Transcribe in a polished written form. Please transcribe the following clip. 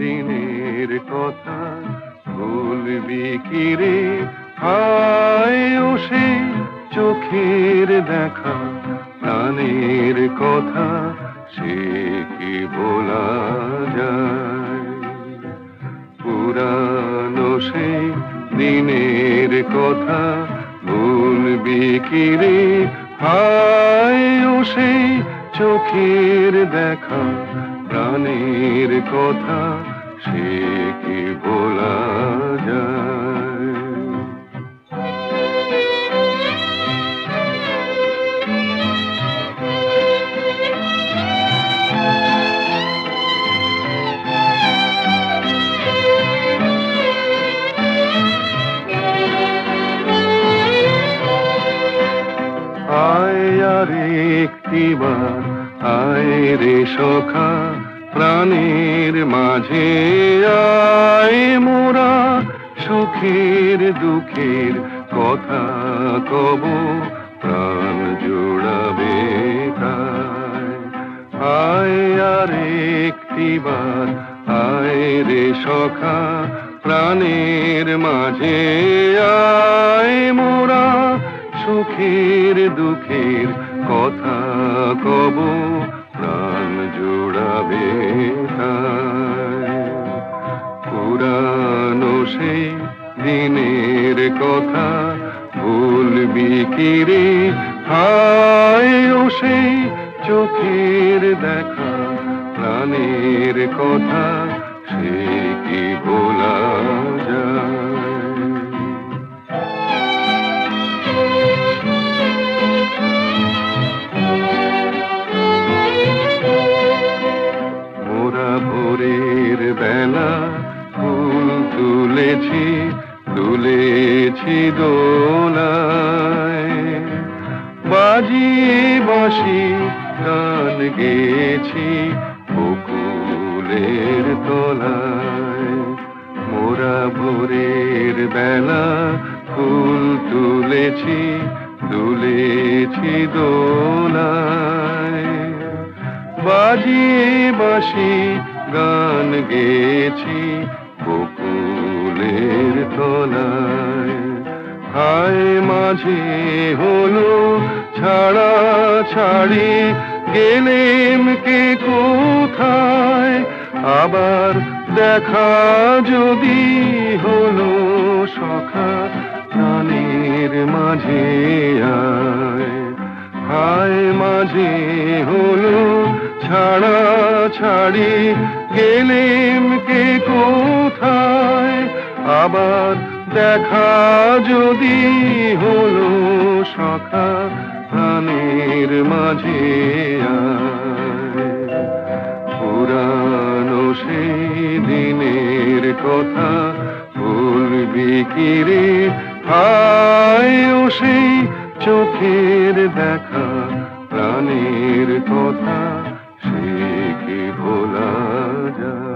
দিনের কথা ভুলবি কি রে? হায় ও সেই চোখের দেখা, প্রাণের কথা সে কি বলা যায়? পুরানো সেই দিনের কথা ভুলবি কি রে? হায় ও সেই চোখের দেখা, প্রাণের কথা সে কি বলা যায়? আয় আর একটিবার আয় রে সখা, প্রাণের মাঝে আয় মোরা সুখের দুঃখের কথা কব, প্রাণ জোড়াবে তাই। আয় আর একটিবার আয় রে সখা, প্রাণের মাঝে আয় মোরা সুখের দুঃখের কথা কব, প্রাণ জোড়াবে তাই। পুরানো সেই দিনের কথা ভুলবি কি রে? হায় ও সেই চোখের দেখা, প্রাণের কথা সে কি বলা যায়? মোরা ভোরের বেলা ফুল তুলেছি, তুলেছি দোলায়, বাজিয়ে বাঁশি গান গেয়েছি বকুলের তলায়। মোরা ভোরের বেলা ফুল তুলেছি, তুলেছি দোলায়, বাজিয়ে বাঁশি গান গেয়েছি বকুলের তলায়। হায় মাঝে হলো ছাড়া ছাড়ি, গেলেম কে কোথায়? আবার দেখা যদি হলো সখা, প্রাণের মাঝে আয়। হায় মাঝে হলো ছাড়া ছাড়ি, গেলেম কে কোথায়? আবার দেখা যদি হলো সখা, প্রাণের মাঝে আয়। পুরানো সেই দিনের কথা ভুলবি কি রে? হায় ও সেই চোখের দেখা, প্রাণের কথা সে কি ভোলা যায়?